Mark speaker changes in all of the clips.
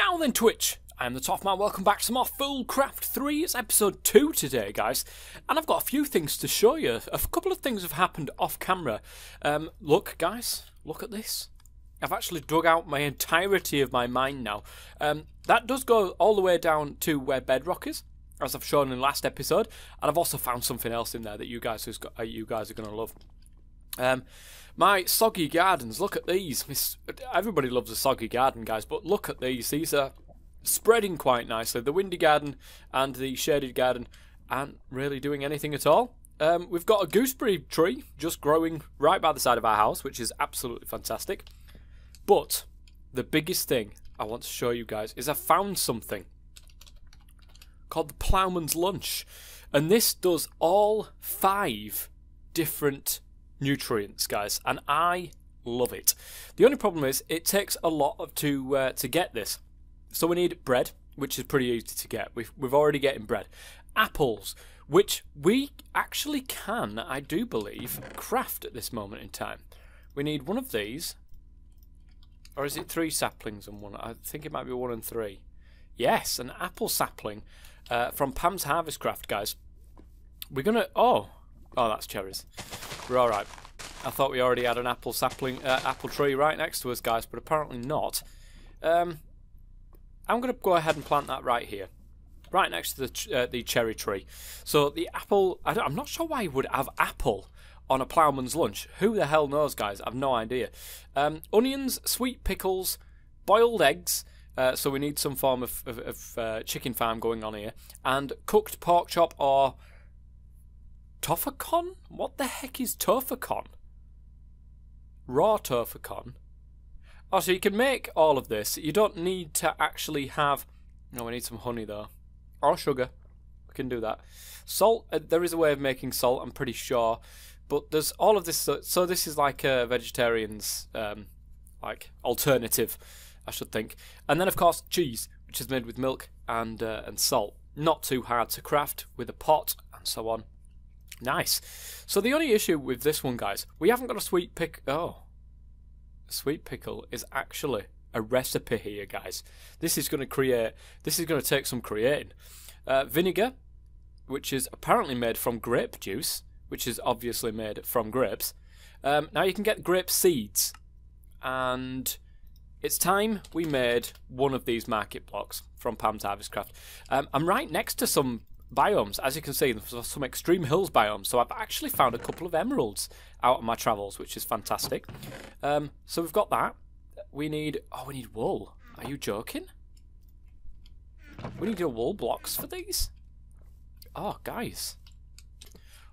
Speaker 1: Now then, Twitch, I am the Top Man. Welcome back to more Foolcraft 3. It's episode 2 today, guys. And I've got a few things to show you. A couple of things have happened off camera. Look, guys, look at this. I've actually dug out my entirety of my mine now. That does go all the way down to where bedrock is, as I've shown in the last episode. And I've also found something else in there that you guys are going to love. My soggy gardens, look at these. Everybody loves a soggy garden, guys, but look at these. These are spreading quite nicely. The windy garden and the shaded garden aren't really doing anything at all. We've got a gooseberry tree just growing right by the side of our house, which is absolutely fantastic. But the biggest thing I want to show you guys is I found something called the Ploughman's Lunch. And this does all 5 different nutrients, guys, and I love it. The only problem is it takes a lot to get this. So we need bread, which is pretty easy to get. We've already getting bread. Apples, which we actually can, I do believe, craft at this moment in time. We need one of these, or is it 3 saplings and 1? I think it might be 1 and 3. Yes, an apple sapling from Pam's Harvest Craft, guys. We're gonna oh, that's cherries. We're alright. I thought we already had an apple sapling, apple tree right next to us, guys, but apparently not. I'm going to go ahead and plant that right here, right next to the cherry tree. So the apple, I'm not sure why you would have apple on a ploughman's lunch. Who the hell knows, guys? I've no idea. Onions, sweet pickles, boiled eggs. So we need some form of chicken farm going on here, and cooked pork chop or Tofacon? What the heck is Tofacon? Raw Tofacon. Oh, so you can make all of this. You don't need to actually have... No, we need some honey, though. Or sugar. We can do that. Salt. There is a way of making salt, I'm pretty sure. But there's all of this... So this is like a vegetarian's like alternative, I should think. And then, of course, cheese, which is made with milk and salt. Not too hard to craft with a pot and so on. Nice. So the only issue with this one, guys, we haven't got a sweet pick. Oh, a sweet pickle is actually a recipe here, guys. This is going to take some creating. Vinegar, which is apparently made from grape juice, which is obviously made from grapes. Now you can get grape seeds, and it's time we made one of these market blocks from Pam's Harvest Craft. I'm right next to some biomes, as you can see, there's some extreme hills biomes, so I've actually found a couple of emeralds out of my travels, which is fantastic. So we've got that. We need wool. Are you joking? We need your wool blocks for these? Oh, guys.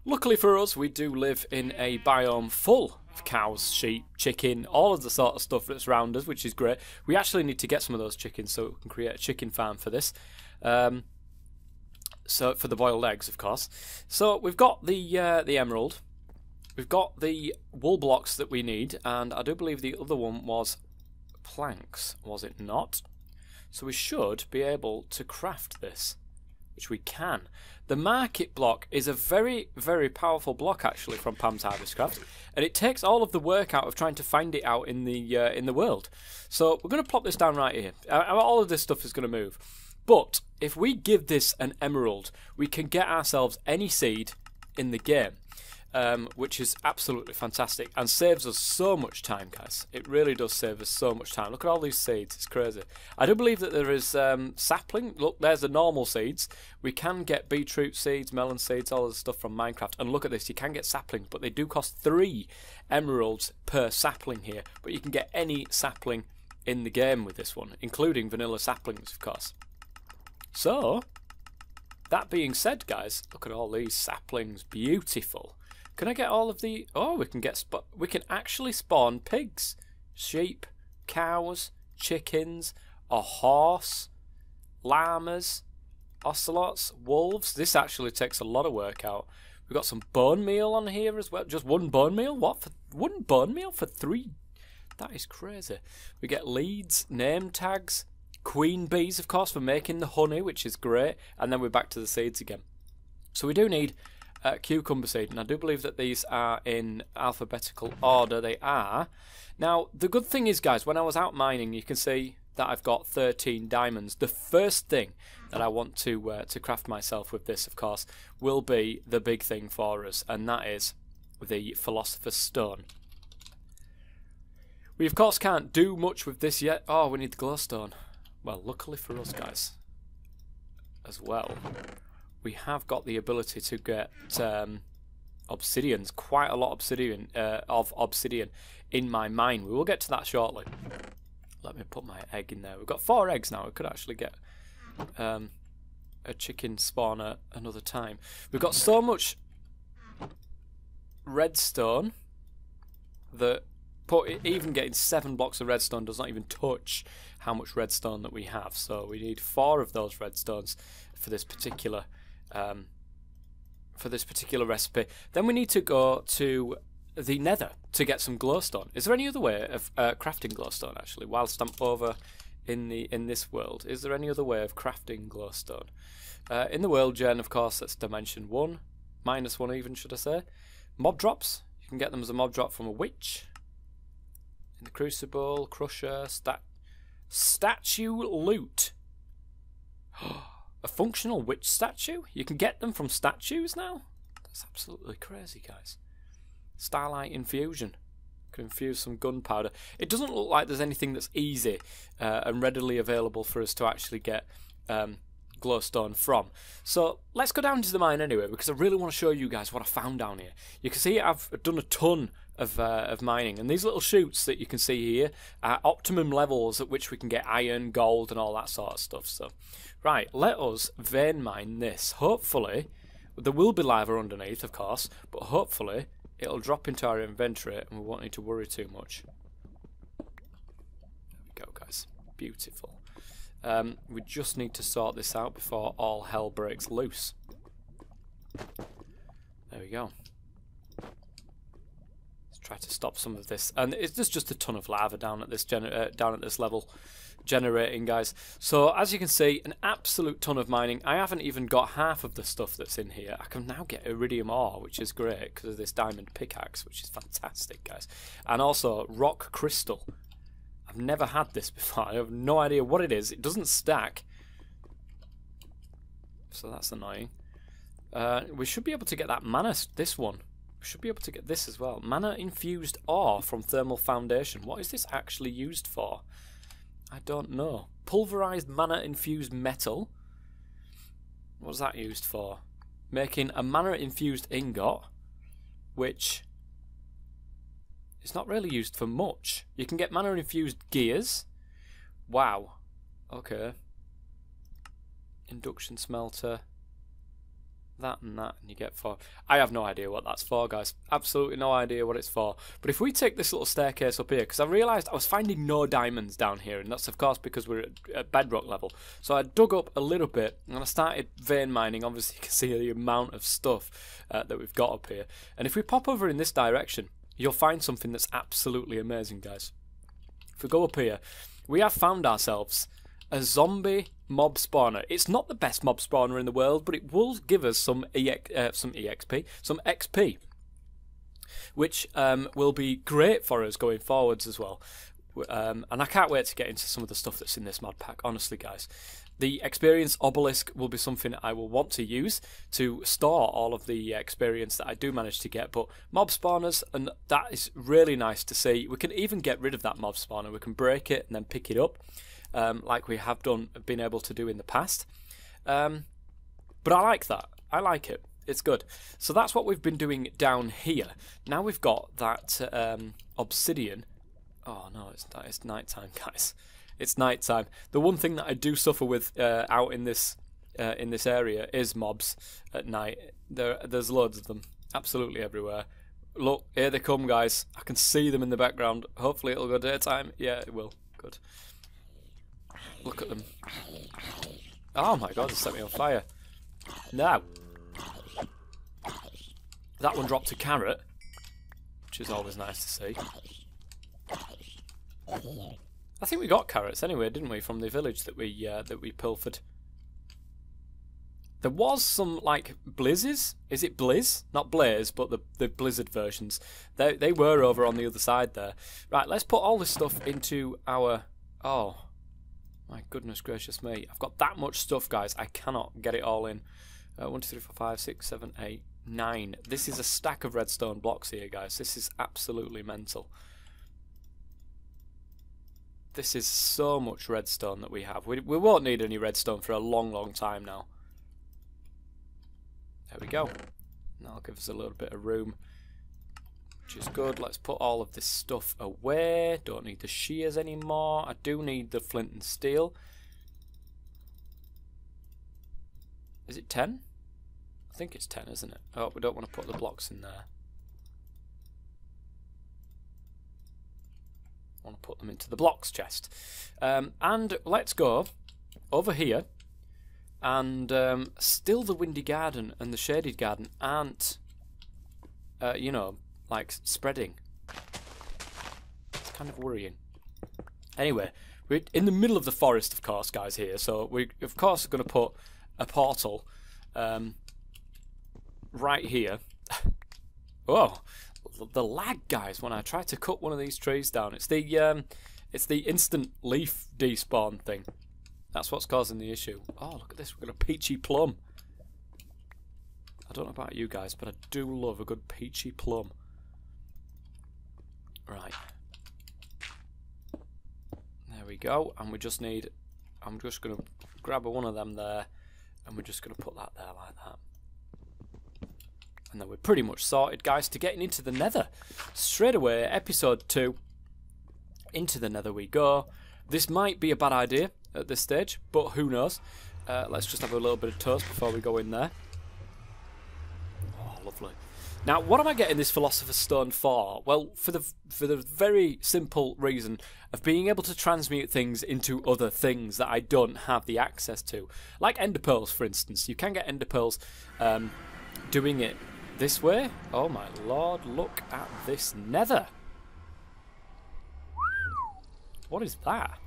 Speaker 1: Luckily for us, we do live in a biome full of cows, sheep, chicken, all of the sort of stuff that's around us, which is great. We actually need to get some of those chickens so we can create a chicken farm for this. So for the boiled eggs, of course. So we've got the emerald, we've got the wool blocks that we need, and I do believe the other one was planks, was it not? So we should be able to craft this, which we can. The market block is a very, very powerful block actually from Pam's Harvest Craft, and it takes all of the work out of trying to find it out in the world. So we're going to plop this down right here. All of this stuff is going to move. But if we give this an emerald, we can get ourselves any seed in the game, which is absolutely fantastic and saves us so much time, guys. It really does save us so much time. Look at all these seeds, it's crazy. I do believe that there is sapling. Look, there's the normal seeds. We can get beetroot seeds, melon seeds, all of the stuff from Minecraft. And look at this, you can get saplings, but they do cost 3 emeralds per sapling here. But you can get any sapling in the game with this one, including vanilla saplings, of course. So, that being said, guys, look at all these saplings, beautiful. Can I get all of the... Oh, we can actually spawn pigs, sheep, cows, chickens, a horse, llamas, ocelots, wolves. This actually takes a lot of work out. We've got some bone meal on here as well. Just 1 bone meal? What? For 1 bone meal for 3? That is crazy. We get leads, name tags, queen bees, of course, for making the honey, which is great, and then we're back to the seeds again. So we do need cucumber seed, and I do believe that these are in alphabetical order. They are. Now, the good thing is, guys, when I was out mining, you can see that I've got 13 diamonds, the first thing that I want to craft myself with this, of course, will be the big thing for us, and that is the Philosopher's Stone. We, of course, can't do much with this yet. Oh, we need the glowstone. Well, luckily for us, guys, as well, we have got the ability to get obsidians, quite a lot of obsidian in my mine. We will get to that shortly. Let me put my egg in there. We've got 4 eggs now. We could actually get a chicken spawner another time. We've got so much redstone that even getting 7 blocks of redstone does not even touch how much redstone that we have. So we need 4 of those redstones for this particular recipe. Then we need to go to the Nether to get some glowstone. Is there any other way of crafting glowstone, actually, whilst I'm over in this world? Is there any other way of crafting glowstone? In the world gen, of course, that's dimension 1, -1 even, should I say. Mob drops. You can get them as a mob drop from a witch. In the crucible, crusher, statue loot. A functional witch statue? You can get them from statues now? That's absolutely crazy, guys. Starlight infusion. Can infuse some gunpowder. It doesn't look like there's anything that's easy and readily available for us to actually get glowstone from. So let's go down to the mine anyway, because I really want to show you guys what I found down here. You can see I've done a ton of mining, and these little chutes that you can see here are optimum levels at which we can get iron, gold, and all that sort of stuff. So, right, let us vein mine this. Hopefully, there will be lava underneath, of course, but hopefully it'll drop into our inventory and we won't need to worry too much. There we go, guys. Beautiful. We just need to sort this out before all hell breaks loose. There we go. Let's try to stop some of this. And there's just a ton of lava down at this level generating, guys. So as you can see, an absolute ton of mining. I haven't even got half of the stuff that's in here. I can now get iridium ore, which is great because of this diamond pickaxe, which is fantastic, guys. And also rock crystal. I've never had this before. I have no idea what it is. It doesn't stack, so that's annoying. We should be able to get that mana. This one. We should be able to get this as well. Mana infused ore from thermal foundation. What is this actually used for? I don't know. Pulverized mana infused metal. What's that used for? Making a mana infused ingot, which is not really used for much. You can get mana infused gears. Wow. Okay. Induction smelter. That and you get 4. I have no idea what that's for, guys. Absolutely no idea what it's for. But if we take this little staircase up here, because I realised I was finding no diamonds down here, and that's of course because we're at bedrock level. So I dug up a little bit and I started vein mining. Obviously you can see the amount of stuff that we've got up here. And if we pop over in this direction, you'll find something that's absolutely amazing, guys. If we go up here, we have found ourselves a zombie mob spawner. It's not the best mob spawner in the world, but it will give us some XP, which will be great for us going forwards as well. And I can't wait to get into some of the stuff that's in this mod pack, honestly, guys. The experience obelisk will be something I will want to use to store all of the experience that I do manage to get, but mob spawners, and that is really nice to see. We can even get rid of that mob spawner. We can break it and then pick it up, like we have been able to do in the past. But I like that. I like it. It's good. So that's what we've been doing down here. Now we've got that obsidian. Oh no, it's night time, guys. It's night time. The one thing that I do suffer with out in this area is mobs at night. There's loads of them, absolutely everywhere. Look, here they come, guys. I can see them in the background. Hopefully it'll go daytime. Yeah, it will. Good. Look at them. Oh my god, they set me on fire. Now, that one dropped a carrot, which is always nice to see. I think we got carrots anyway, didn't we, from the village that we pilfered. There was some like blizzes. Is it blizz? Not blaze, but the blizzard versions. They were over on the other side there. Right, let's put all this stuff into our. Oh, My goodness gracious me. I've got that much stuff, guys. I cannot get it all in. 1, 2, 3, 4, 5, 6, 7, 8, 9. This is a stack of redstone blocks here, guys. This is absolutely mental. This is so much redstone that we have. We won't need any redstone for a long, long time now. There we go. That'll give us a little bit of room, which is good. Let's put all of this stuff away. Don't need the shears anymore. I do need the flint and steel. Is it 10? I think it's 10, isn't it? Oh, we don't want to put the blocks in there. I want to put them into the blocks chest. And let's go over here. And still the windy garden and the shaded garden aren't, you know, like spreading. It's kind of worrying. Anyway, we're in the middle of the forest, of course, guys, here. So we, of course, are going to put a portal right here. Oh, the lag, guys, when I try to cut one of these trees down. It's the instant leaf despawn thing. That's what's causing the issue. Oh, look at this. We've got a peachy plum. I don't know about you guys, but I do love a good peachy plum. Right. There we go. And we just need... I'm just going to grab one of them there. And we're just going to put that there like that. And then we're pretty much sorted, guys, to getting into the nether. Straight away, episode 2. Into the nether we go. This might be a bad idea at this stage, but who knows. Let's just have a little bit of toast before we go in there. Oh, lovely. Now, what am I getting this Philosopher's Stone for? Well, for the very simple reason of being able to transmute things into other things that I don't have the access to. Like Ender Pearls, for instance. You can get Ender Pearls doing it this way. Oh my lord, look at this nether. What is that?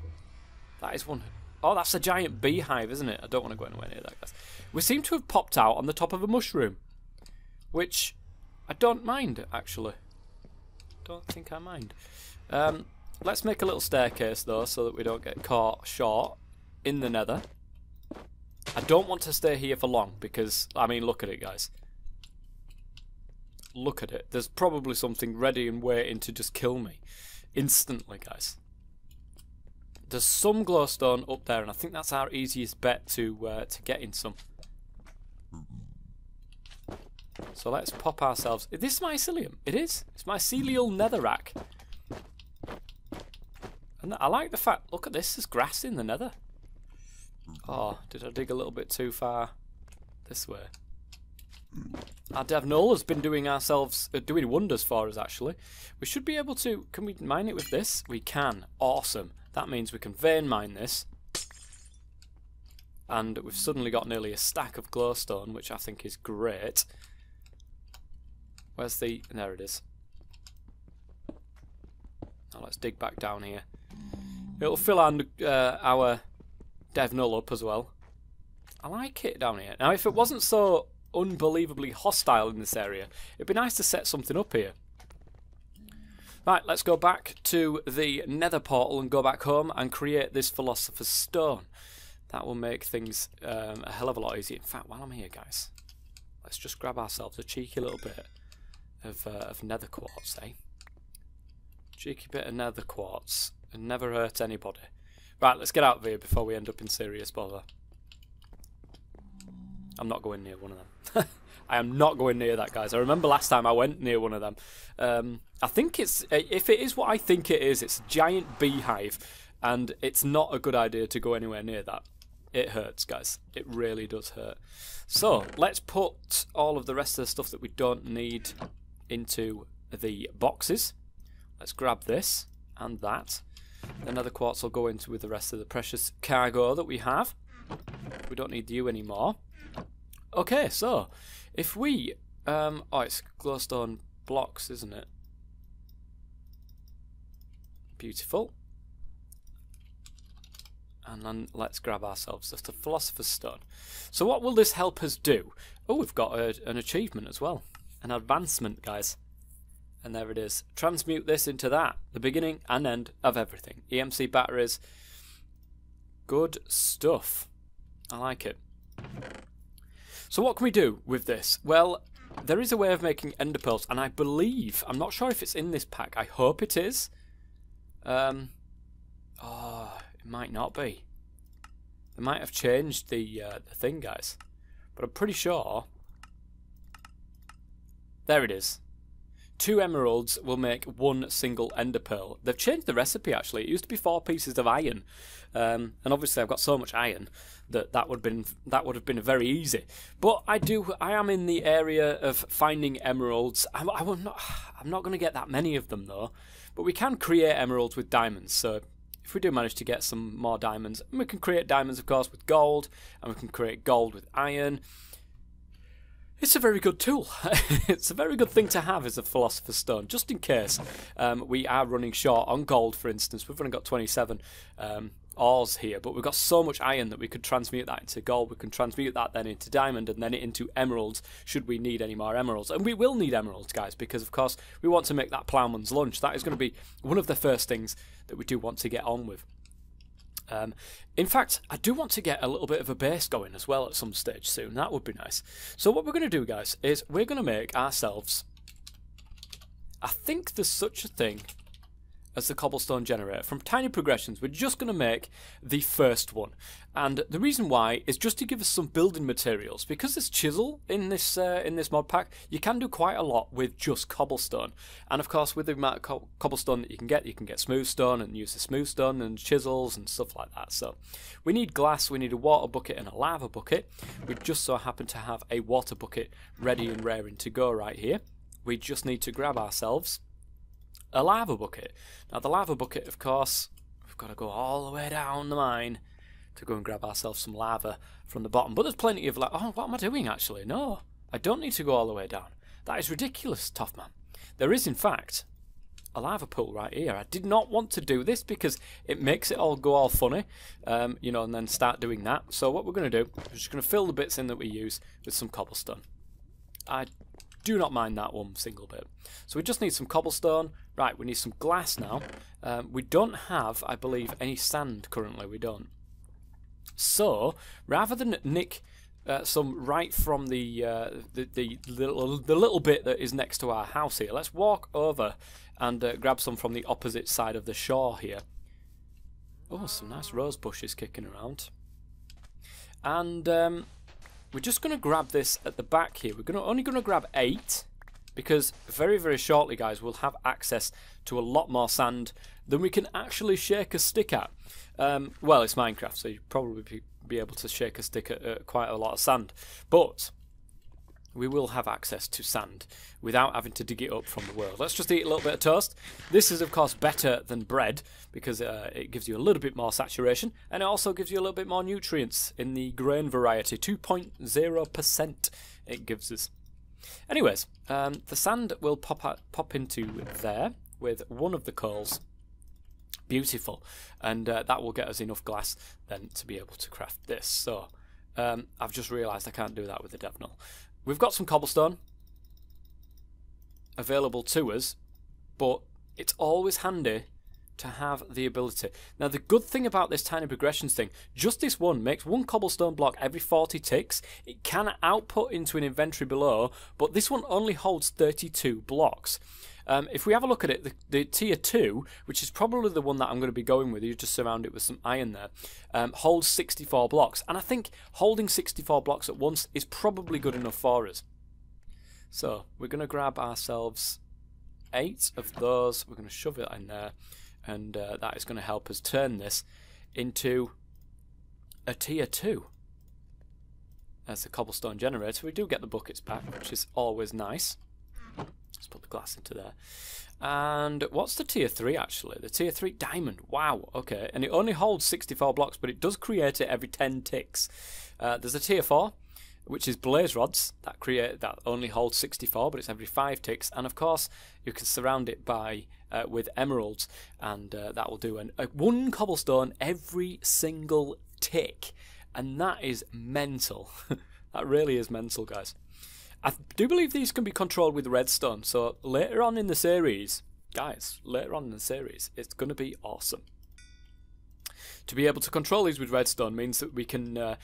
Speaker 1: That is one... Oh, that's a giant beehive, isn't it? I don't want to go anywhere near that, guys. We seem to have popped out on the top of a mushroom, which I don't mind, actually. Don't think I mind. Let's make a little staircase, though, so that we don't get caught short in the nether. I don't want to stay here for long, because, I mean, look at it, guys. Look at it. There's probably something ready and waiting to just kill me instantly, guys. There's some glowstone up there, and I think that's our easiest bet to get in some. So let's pop ourselves... Is this mycelium? It is. It's mycelial netherrack. And I like the fact... Look at this. There's grass in the nether. Oh, did I dig a little bit too far this way? Our Dev Null has been doing wonders for us, actually. We should be able to... Can we mine it with this? We can. Awesome. That means we can vein mine this. And we've suddenly got nearly a stack of glowstone, which I think is great. Where's the... There it is. Now let's dig back down here. It'll fill our Dev Null up as well. I like it down here. Now, if it wasn't so unbelievably hostile in this area, it'd be nice to set something up here. Right, let's go back to the nether portal and go back home and create this Philosopher's Stone. That will make things a hell of a lot easier. In fact, while I'm here, guys, let's just grab ourselves a cheeky little bit of nether quartz, eh? Cheeky bit of nether quartz. And never hurt anybody. Right, let's get out of here before we end up in serious bother. I'm not going near one of them. I am not going near that, guys. I remember last time I went near one of them. I think it's... If it is what I think it is, it's a giant beehive. And it's not a good idea to go anywhere near that. It hurts, guys. It really does hurt. So, let's put all of the rest of the stuff that we don't need into the boxes. Let's grab this and that. Another quartz will go into with the rest of the precious cargo that we have. We don't need you anymore. Okay, so if we... oh, it's glowstone blocks, isn't it? Beautiful. And then let's grab ourselves the Philosopher's Stone. So what will this help us do? Oh, we've got an achievement as well. An advancement, guys. And there it is. Transmute this into that. The beginning and end of everything. EMC batteries. Good stuff. I like it. So what can we do with this? Well, there is a way of making ender pearls, and I believe, I'm not sure if it's in this pack. I hope it is. Oh, it might not be. They might have changed the thing, guys. But I'm pretty sure. There it is. 2 emeralds will make 1 single ender pearl. They've changed the recipe, actually. It used to be 4 pieces of iron. And obviously I've got so much iron that would have been very easy. But I am in the area of finding emeralds. I'm not going to get that many of them, though. But we can create emeralds with diamonds. So if we do manage to get some more diamonds, and we can create diamonds, of course, with gold, and we can create gold with iron. It's a very good tool. It's a very good thing to have as a Philosopher's Stone, just in case we are running short on gold, for instance. We've only got 27 ores here, but we've got so much iron that we could transmute that into gold. We can transmute that then into diamond and then into emeralds, should we need any more emeralds. And we will need emeralds, guys, because, of course, we want to make that ploughman's lunch. That is going to be one of the first things that we do want to get on with. In fact, I do want to get a little bit of a base going as well at some stage soon. That would be nice. So what we're going to do, guys, is we're going to make ourselves... I think there's such a thing as the cobblestone generator. From Tiny Progressions, we're just going to make the first one. And the reason why is just to give us some building materials. Because there's chisel in this mod pack, you can do quite a lot with just cobblestone. And of course, with the amount of cobblestone that you can get smooth stone and use the smooth stone and chisels and stuff like that. So we need glass, we need a water bucket and a lava bucket. We just so happen to have a water bucket ready and raring to go right here. We just need to grab ourselves a lava bucket. Now the lava bucket, of course, we've got to go all the way down the mine to go and grab ourselves some lava from the bottom. But there's plenty of oh, what am I doing actually? No, I don't need to go all the way down. That is ridiculous, Toffman. There is in fact a lava pool right here. I did not want to do this because it makes it all go all funny, you know, and then start doing that. So what we're going to do, we're just going to fill the bits in that we use with some cobblestone. I do not mind that one single bit. So we just need some cobblestone. Right, we need some glass now. We don't have, I believe, any sand currently. We don't. So rather than nick some right from the little bit that is next to our house here, let's walk over and grab some from the opposite side of the shore here. Oh, some nice rose bushes kicking around. And we're just going to grab this at the back here. We're only going to grab 8 because very, very shortly, guys, we'll have access to a lot more sand than we can actually shake a stick at. Well, it's Minecraft, so you'd probably be able to shake a stick at quite a lot of sand. But we will have access to sand without having to dig it up from the world. Let's just eat a little bit of toast. This is, of course, better than bread because it gives you a little bit more saturation and it also gives you a little bit more nutrients in the grain variety. 2.0% it gives us. Anyways, the sand will pop into there with one of the coals. Beautiful. And that will get us enough glass then to be able to craft this. So I've just realised I can't do that with the dev null. We've got some cobblestone available to us, but it's always handy to have the ability. Now, the good thing about this Tiny Progressions thing, just this one makes 1 cobblestone block every 40 ticks. It can output into an inventory below, but this one only holds 32 blocks. If we have a look at it, the tier 2, which is probably the one that I'm going to be going with, you just surround it with some iron there, holds 64 blocks. And I think holding 64 blocks at once is probably good enough for us. So we're going to grab ourselves 8 of those. We're going to shove it in there. And that is going to help us turn this into a tier 2. As the cobblestone generator. We do get the buckets back, which is always nice. Let's put the glass into there. And what's the tier 3 actually? The tier 3 diamond. Wow, okay. And it only holds 64 blocks, but it does create it every 10 ticks. There's a tier 4, which is blaze rods. That only holds 64, but it's every 5 ticks. And of course, you can surround it by with emeralds, and that will do 1 cobblestone every single tick. And that is mental. That really is mental, guys. I do believe these can be controlled with redstone, so later on in the series, guys, later on in the series, it's going to be awesome. To be able to control these with redstone means that we can...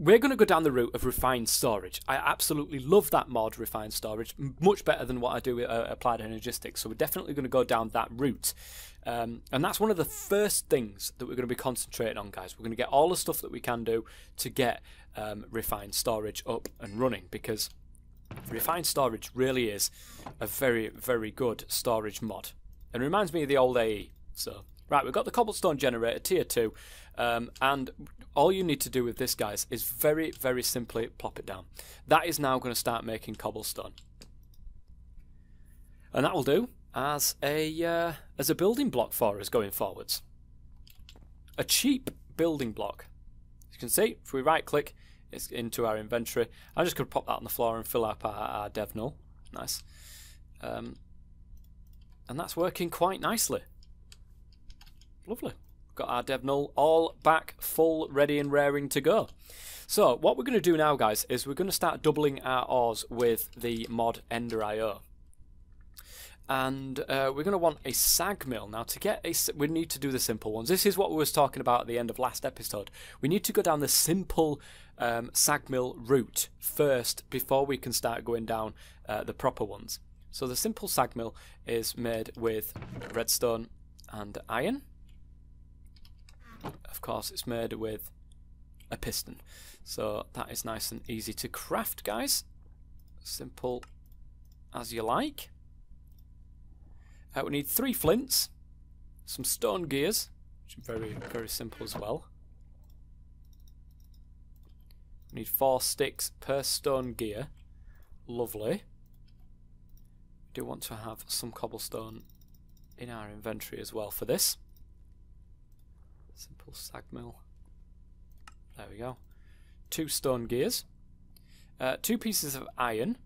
Speaker 1: We're going to go down the route of refined storage. I absolutely love that mod, refined storage, much better than what I do with applied energistics. So we're definitely going to go down that route. And that's one of the first things that we're going to be concentrating on, guys. We're going to get all the stuff that we can do to get refined storage up and running, because refined storage really is a very, very good storage mod. It reminds me of the old AE. So, right, we've got the cobblestone generator, tier 2, and all you need to do with this, guys, is very, very simply plop it down. That is now going to start making cobblestone. And that will do as a building block for us going forwards. A cheap building block. As you can see, if we right click, it's into our inventory. I'm just going to pop that on the floor and fill up our dev null. Nice. And that's working quite nicely. Lovely. Got our dev null all back, full, ready and raring to go. So what we're going to do now, guys, is we're going to start doubling our ores with the mod EnderIO. And we're going to want a sag mill. Now, to get we need to do the simple ones. This is what we was talking about at the end of last episode. We need to go down the simple sag mill route first before we can start going down the proper ones. So the simple sag mill is made with redstone and iron. Of course, it's made with a piston. So that is nice and easy to craft, guys. Simple as you like. We need 3 flints, some stone gears, which are very, very simple as well. We need 4 sticks per stone gear. Lovely. We do want to have some cobblestone in our inventory as well for this. Simple sag mill. There we go. 2 stone gears. 2 pieces of iron.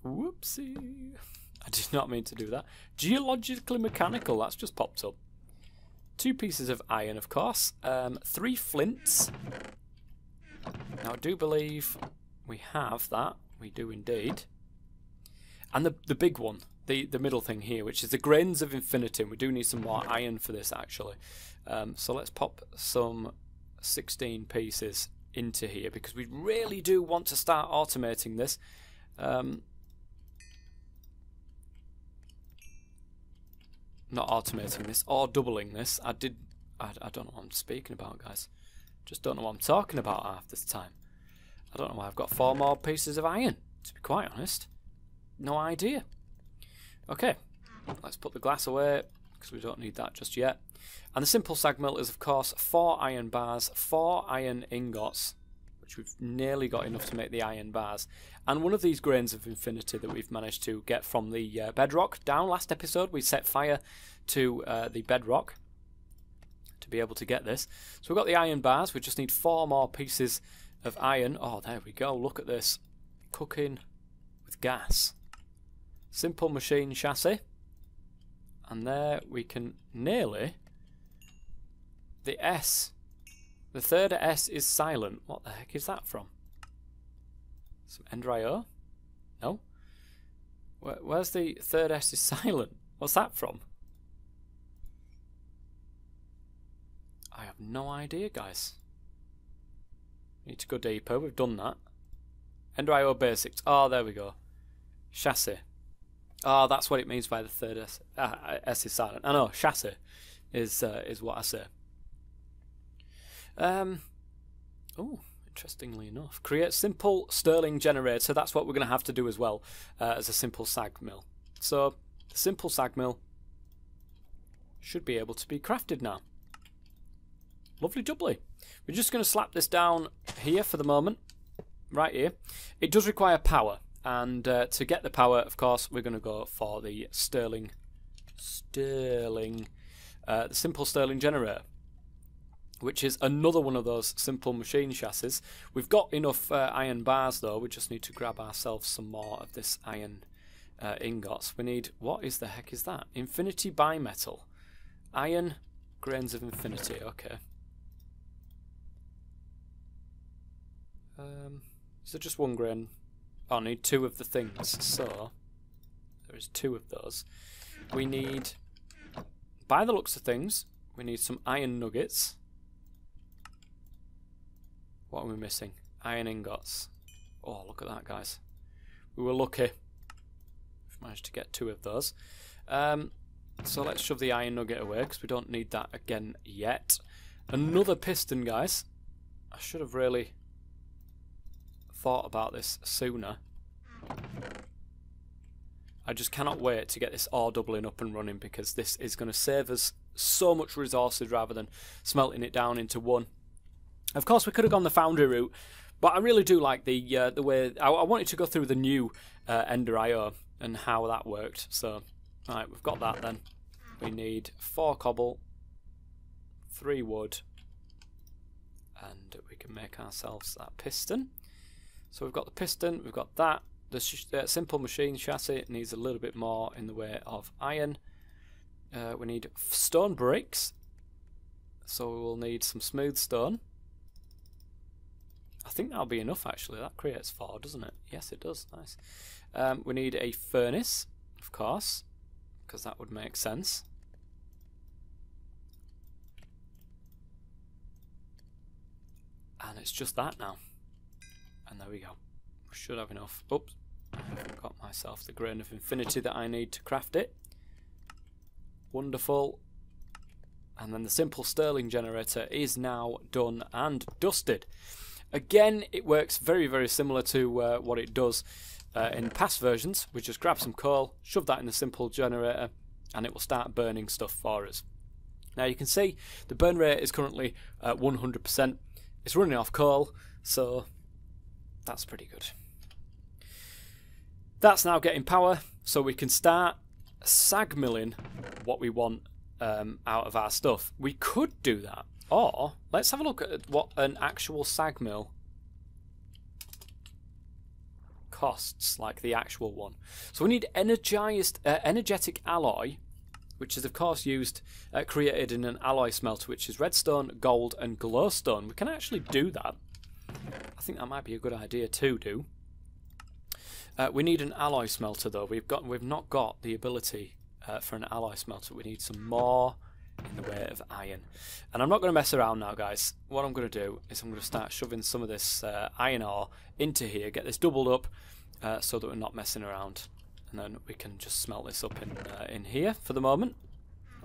Speaker 1: Whoopsie. I did not mean to do that. Geologically mechanical, that's just popped up. 2 pieces of iron, of course. 3 flints. Now, I do believe we have that. We do indeed. And the big one, the middle thing here, which is the grains of infinity. We do need some more iron for this, actually. So let's pop some 16 pieces into here, because we really do want to start automating this. Not automating this, or doubling this. I don't know what I'm speaking about, guys. Just don't know what I'm talking about half this time. I don't know why I've got 4 more pieces of iron, to be quite honest. No idea. Okay, let's put the glass away, because we don't need that just yet. And the simple sag mill is, of course, 4 iron bars, 4 iron ingots, which we've nearly got enough to make the iron bars, and one of these grains of infinity that we've managed to get from the bedrock down. Last episode we set fire to the bedrock to be able to get this. So we've got the iron bars. We just need 4 more pieces of iron. Oh, there we go. Look at this. Cooking with gas. Simple machine chassis. And there we can nearly... The S. The third S is silent. What the heck is that from? Some EnderIO? No? Where's the third S is silent? What's that from? I have no idea, guys. Need to go deeper. We've done that. EnderIO basics. Oh, there we go. Chassis. Oh, that's what it means by the third S. S is silent. I know, chassis is what I say. Oh, interestingly enough, create simple Stirling generator. That's what we're going to have to do as well as a simple sag mill. So the simple sag mill should be able to be crafted now. Lovely jubbly. We're just going to slap this down here for the moment, right here. It does require power, and to get the power, of course, we're going to go for the the simple Stirling generator, which is another one of those simple machine chassis. We've got enough iron bars, though. We just need to grab ourselves some more of this iron ingots. We need... What is the heck is that? Infinity bimetal. Iron grains of infinity. Okay. Is there just 1 grain? Oh, I need 2 of the things. So, there is 2 of those. We need... By the looks of things... We need some iron nuggets. What are we missing? Iron ingots. Oh, look at that, guys. We were lucky. We've managed to get 2 of those. So let's shove the iron nugget away because we don't need that again yet. Another piston, guys. I should have really thought about this sooner. I just cannot wait to get this ore doubling up and running because this is going to save us so much resources rather than smelting it down into one. Of course, we could have gone the foundry route, but I really do like the way I wanted to go through the new EnderIO and how that worked. So, right, we've got that then. We need 4 cobble, 3 wood, and we can make ourselves that piston. So we've got the piston, we've got that. The simple machine chassis needs a little bit more in the way of iron. We need stone bricks, so we will need some smooth stone. I think that'll be enough actually. That creates 4, doesn't it? Yes, it does. Nice. We need a furnace, of course, because that would make sense. And it's just that now. And there we go. We should have enough. Oops, I haven't got myself the grain of infinity that I need to craft it. Wonderful. And then the simple Stirling generator is now done and dusted. Again, it works very, very similar to what it does in past versions. We just grab some coal, shove that in the simple generator, and it will start burning stuff for us. Now you can see the burn rate is currently at 100%. It's running off coal, so that's pretty good. That's now getting power, so we can start sag milling what we want out of our stuff. We could do that, or let's have a look at what an actual sag mill costs, like the actual one. So we need energetic alloy, which is of course used, created in an alloy smelter, which is redstone, gold, and glowstone. We can actually do that. I think that might be a good idea to do. We need an alloy smelter though. We've not got the ability for an alloy smelter. We need some more in the way of iron. And I'm not going to mess around now, guys. What I'm going to do is I'm going to start shoving some of this iron ore into here, get this doubled up so that we're not messing around. And then we can just smelt this up in here for the moment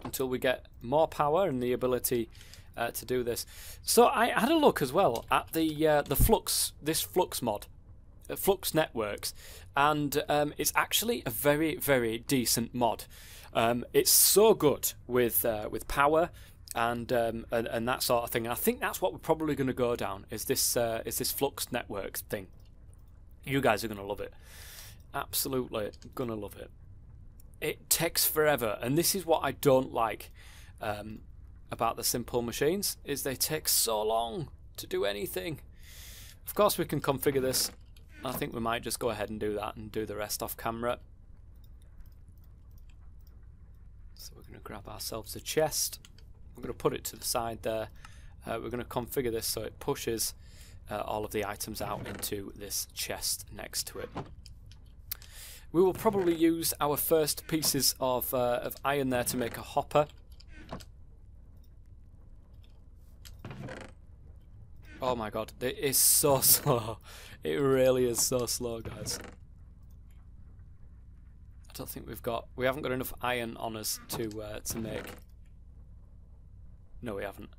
Speaker 1: until we get more power and the ability to do this. So I had a look as well at the Flux mod, Flux Networks, and it's actually a very, very decent mod. It's so good with power and that sort of thing. And I think that's what we're probably going to go down is this Flux Networks thing. You guys are going to love it. Absolutely going to love it. It takes forever, and this is what I don't like about the simple machines, is they take so long to do anything. Of course we can configure this. I think we might just go ahead and do that and do the rest off camera. So we're going to grab ourselves a chest. We're going to put it to the side there. We're going to configure this so it pushes all of the items out into this chest next to it. We will probably use our first pieces of iron there to make a hopper. Oh my god, it is so slow. It really is so slow, guys. I don't think we haven't got enough iron on us to make. No, we haven't.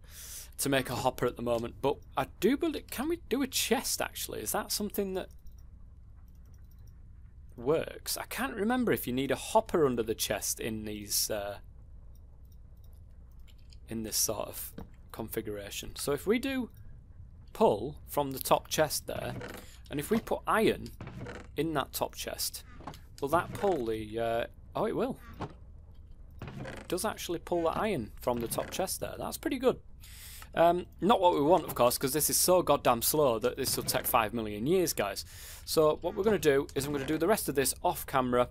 Speaker 1: To make a hopper at the moment, but I do believe. Can we do a chest actually? Is that something that works? I can't remember if you need a hopper under the chest in these in this sort of configuration. So if we do pull from the top chest there, and if we put iron in that top chest, will that pull the oh, it will. It does actually pull the iron from the top chest there. That's pretty good. Not what we want, of course, because this is so goddamn slow that this will take 5 million years, guys. So what we're going to do is I'm going to do the rest of this off camera,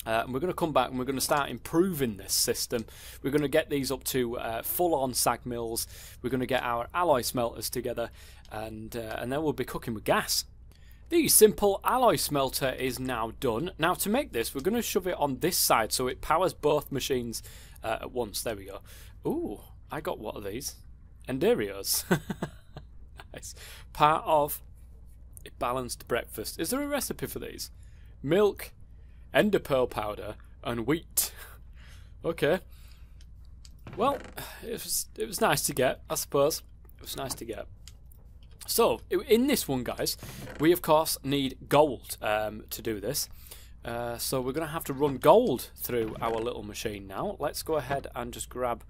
Speaker 1: and we're going to come back and we're going to start improving this system. We're going to get these up to full-on sag mills. We're going to get our alloy smelters together, and then we'll be cooking with gas. The simple alloy smelter is now done. Now to make this, we're going to shove it on this side so it powers both machines at once. There we go. Ooh, I got what are these? EnderIOs. Nice. Part of a balanced breakfast. Is there a recipe for these? Milk, ender pearl powder, and wheat. Okay. Well, it was nice to get, I suppose. It was nice to get. So, in this one, guys, we of course need gold to do this. So we're going to have to run gold through our little machine now. Let's go ahead and just grab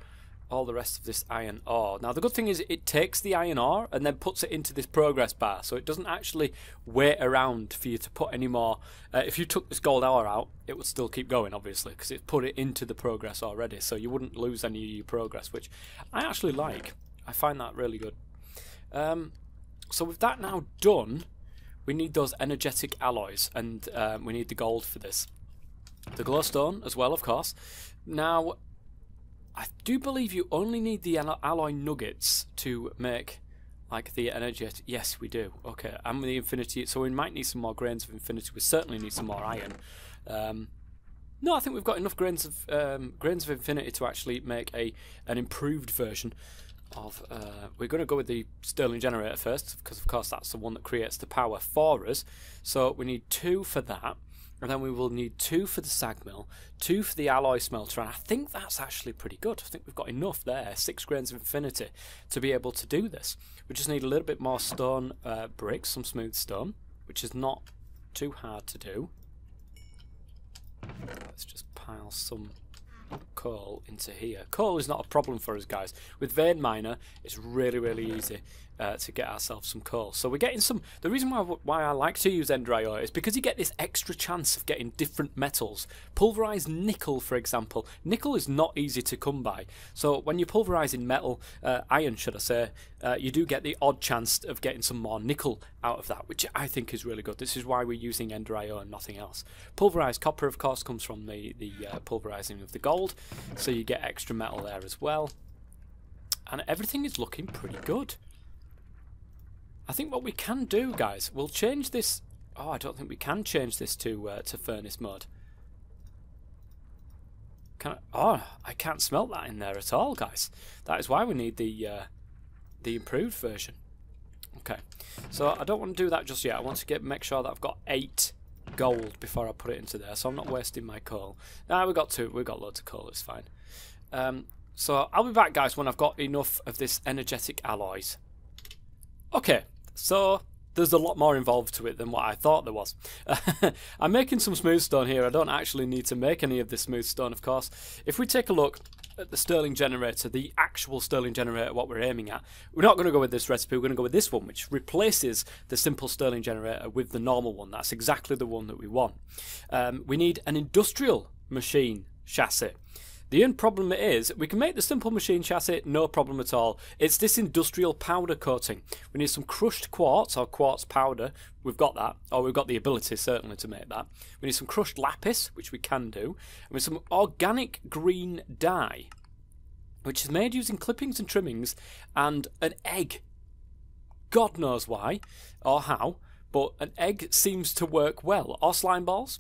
Speaker 1: all the rest of this iron ore. Now the good thing is it takes the iron ore and then puts it into this progress bar, so it doesn't actually wait around for you to put any more. If you took this gold ore out, it would still keep going, obviously, because it put it into the progress already, so you wouldn't lose any of your progress, which I actually like. I find that really good. So with that now done, we need those energetic alloys, and we need the gold for this. The glowstone as well, of course. Now, I do believe you only need the alloy nuggets to make, like, the energetic. Yes, we do. Okay, and the infinity. So we might need some more grains of infinity. We certainly need some more iron. No, I think we've got enough grains of infinity to actually make an improved version of. We're going to go with the Stirling generator first, because of course that's the one that creates the power for us. So we need 2 for that, and then we will need 2 for the sag mill, 2 for the alloy smelter, and I think that's actually pretty good. I think we've got enough there, 6 grains of infinity, to be able to do this. We just need a little bit more stone bricks, some smooth stone, which is not too hard to do. Let's just pile some coal into here. Coal is not a problem for us, guys. With Vein Miner, it's really easy to get ourselves some coal. So we're getting some. The reason why I like to use EnderIO is because you get this extra chance of getting different metals. Pulverized nickel, for example. Nickel is not easy to come by. So when you're pulverizing metal, iron, should I say, you do get the odd chance of getting some more nickel out of that, which I think is really good. This is why we're using EnderIO and nothing else. Pulverized copper, of course, comes from the pulverizing of the gold, so you get extra metal there as well. And everything is looking pretty good. I think what we can do, guys, we'll change this. Oh, I don't think we can change this to furnace mode. Can I? Oh, I can't smelt that in there at all, guys. That is why we need the improved version. Okay, so I don't want to do that just yet. I want to make sure that I've got 8 gold before I put it into there, so I'm not wasting my coal. Nah, we got 2. We got loads of coal. It's fine. So I'll be back, guys, when I've got enough of this energetic alloys. Okay, so there's a lot more involved to it than what I thought there was. I'm making some smooth stone here. I don't actually need to make any of this smooth stone, of course. If we take a look at the Stirling generator, the actual Stirling generator, what we're aiming at, we're not going to go with this recipe. We're going to go with this one, which replaces the simple Stirling generator with the normal one. That's exactly the one that we want. We need an industrial machine chassis. The only problem is, we can make the simple machine chassis, no problem at all. It's this industrial powder coating. We need some crushed quartz, or quartz powder. We've got that, or we've got the ability certainly to make that. We need some crushed lapis, which we can do. And with some organic green dye, which is made using clippings and trimmings, and an egg. God knows why, or how, but an egg seems to work well. Or slime balls.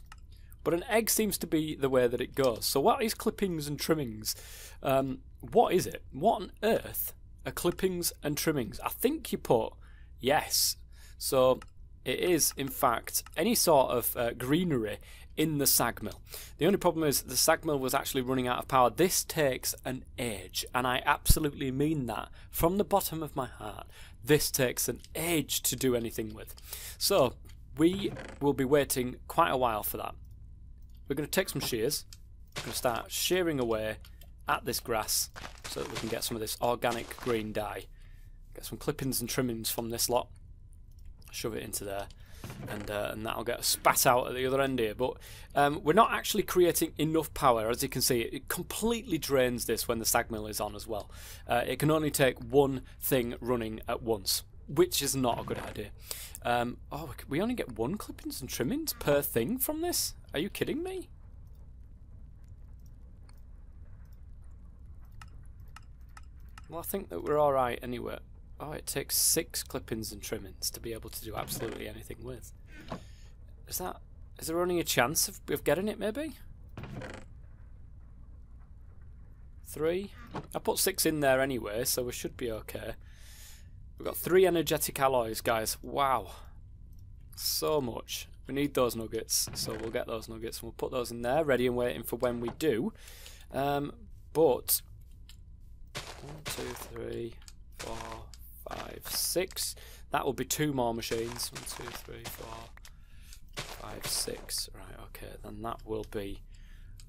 Speaker 1: But an egg seems to be the way that it goes. So what is clippings and trimmings? What is it? What on earth are clippings and trimmings? I think you put yes. So it is, in fact, any sort of greenery in the sag mill. The only problem is the sag mill was actually running out of power. This takes an age, and I absolutely mean that from the bottom of my heart. This takes an age to do anything with. So we will be waiting quite a while for that. We're going to take some shears. We're going to start shearing away at this grass so that we can get some of this organic green dye. Get some clippings and trimmings from this lot. Shove it into there. And that'll get spat out at the other end here. But we're not actually creating enough power. As you can see, it completely drains this when the sag mill is on as well. It can only take one thing running at once, which is not a good idea. Oh, we only get 1 clippings and trimmings per thing from this? Are you kidding me? Well, I think that we're alright anyway. Oh, it takes 6 clippings and trimmings to be able to do absolutely anything with. Is there only a chance of getting it, maybe? 3. I put 6 in there anyway, so we should be okay. We've got 3 energetic alloys, guys. Wow. So much. We need those nuggets, so we'll get those nuggets and we'll put those in there, ready and waiting for when we do. But 1, 2, 3, 4, 5, 6. That will be 2 more machines. 1, 2, 3, 4, 5, 6. Right, okay, then that will be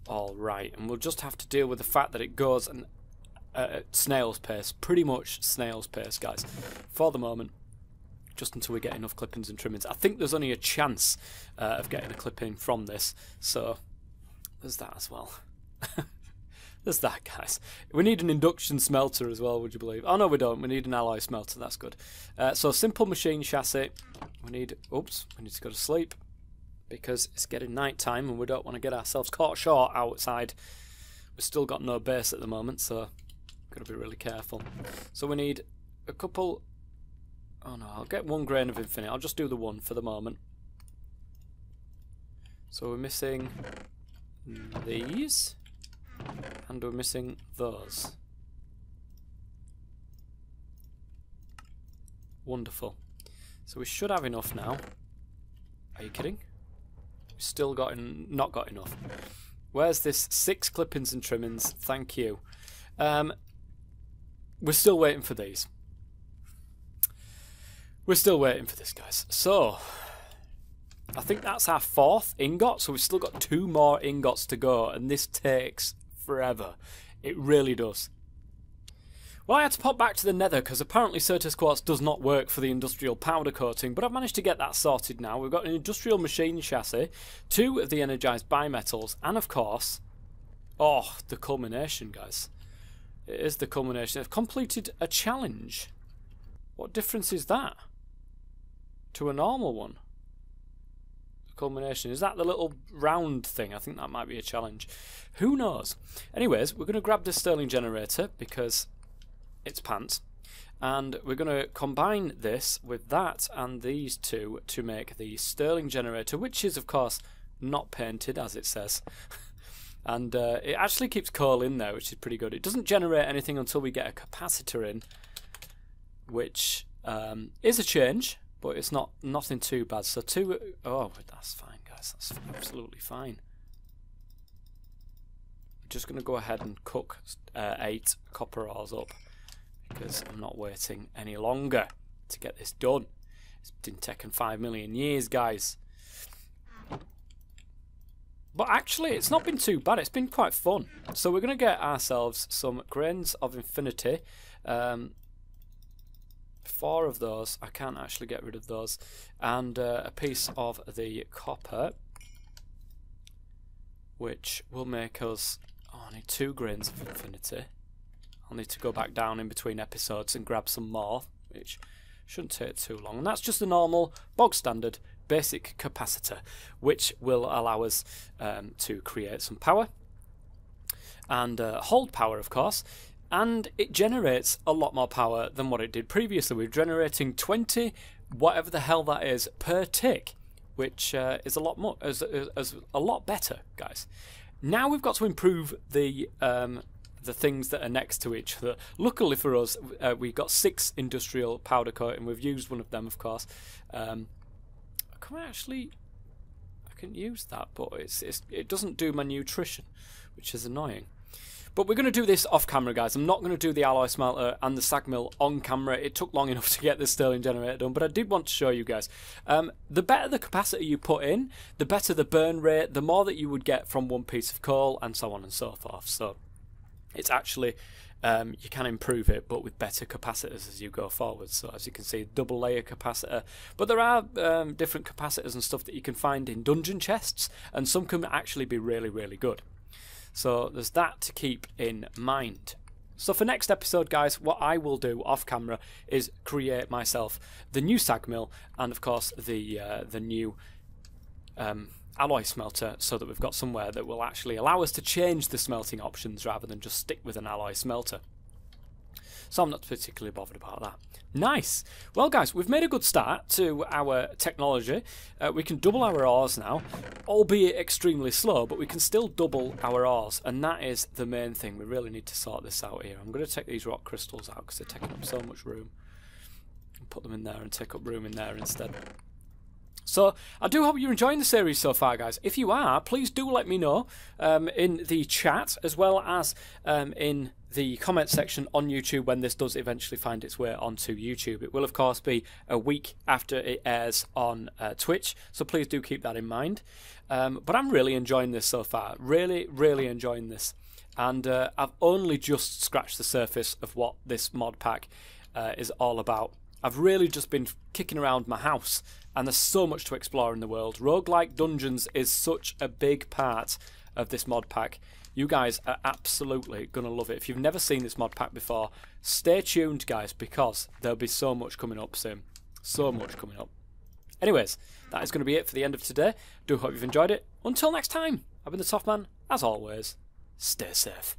Speaker 1: all right. And we'll just have to deal with the fact that it goes at snail's pace, pretty much snail's pace, guys, for the moment, just until we get enough clippings and trimmings. I think there's only a chance of getting a clipping from this, so there's that as well. There's that, guys. We need an induction smelter as well, would you believe? Oh, no, we don't. We need an alloy smelter. That's good. So, simple machine chassis. We need... Oops. We need to go to sleep because it's getting night time and we don't want to get ourselves caught short outside. We've still got no base at the moment, so got to be really careful. So, we need a couple... Oh, no. I'll get 1 grain of infinite. I'll just do the 1 for the moment. So, we're missing these... And we're missing those. Wonderful. So we should have enough now. Are you kidding? We've still not got enough. Where's this 6 clippings and trimmings? Thank you. We're still waiting for these. We're still waiting for this, guys. So I think that's our 4th ingot. So we've still got 2 more ingots to go, and this takes forever. It really does. Well, I had to pop back to the nether because apparently Certus Quartz does not work for the industrial powder coating, but I've managed to get that sorted now. We've got an industrial machine chassis, 2 of the energized bimetals, and of course, oh, the culmination, guys. It is the culmination. I've completed a challenge. What difference is that to a normal one? Culmination. Is that the little round thing? I think that might be a challenge. Who knows? Anyways, we're going to grab this Sterling generator because it's pants. And we're going to combine this with that and these 2 to make the Sterling generator, which is, of course, not painted, as it says. And it actually keeps coal in there, which is pretty good. It doesn't generate anything until we get a capacitor in, which is a change. But it's nothing too bad. So 2... Oh, that's fine, guys. That's absolutely fine. I'm just going to go ahead and cook 8 copper ores up because I'm not waiting any longer to get this done. It's been taking 5 million years, guys. But actually, it's not been too bad. It's been quite fun. So we're going to get ourselves some grains of infinity. 4 of those. I can't actually get rid of those. And a piece of the copper, which will make us... Oh, I need 2 grains of infinity. I'll need to go back down in between episodes and grab some more, which shouldn't take too long. And that's just a normal, bog standard, basic capacitor, which will allow us to create some power. And hold power, of course. And it generates a lot more power than what it did previously. We're generating 20, whatever the hell that is, per tick, which is a lot more, is a lot better, guys. Now we've got to improve the things that are next to each other. Luckily for us, we've got 6 industrial powder coating. We've used one of them, of course. I can use that, but it doesn't do my nutrition, which is annoying. But we're going to do this off camera, guys. I'm not going to do the alloy smelter and the sag mill on camera. It took long enough to get the Sterling generator done, but I did want to show you guys. The better the capacity you put in, the better the burn rate, the more that you would get from 1 piece of coal, and so on and so forth. So it's actually, you can improve it, but with better capacitors as you go forward. So as you can see, double layer capacitor. But there are different capacitors and stuff that you can find in dungeon chests, and some can actually be really, really good. So there's that to keep in mind. So for next episode, guys, what I will do off camera is create myself the new sag mill and, of course, the new alloy smelter, so that we've got somewhere that will actually allow us to change the smelting options rather than just stick with an alloy smelter. so I'm not particularly bothered about that. Nice. Well, guys, we've made a good start to our technology. We can double our ores now, albeit extremely slow, but we can still double our ores, and that is the main thing. We really need to sort this out here. I'm going to take these rock crystals out because they're taking up so much room. Put them in there and take up room in there instead. So, I do hope you're enjoying the series so far, guys. If you are, please do let me know in the chat, as well as in the comment section on YouTube when this does eventually find its way onto YouTube. It will, of course, be a week after it airs on Twitch, so please do keep that in mind. But I'm really enjoying this so far. Really, really enjoying this. And I've only just scratched the surface of what this mod pack is all about. I've really just been kicking around my house, and there's so much to explore in the world. Roguelike dungeons is such a big part of this mod pack. You guys are absolutely going to love it. If you've never seen this mod pack before, stay tuned, guys, because there'll be so much coming up soon. So much coming up. Anyways, that is going to be it for the end of today. Do hope you've enjoyed it. Until next time, I've been the Toff Man. As always, stay safe.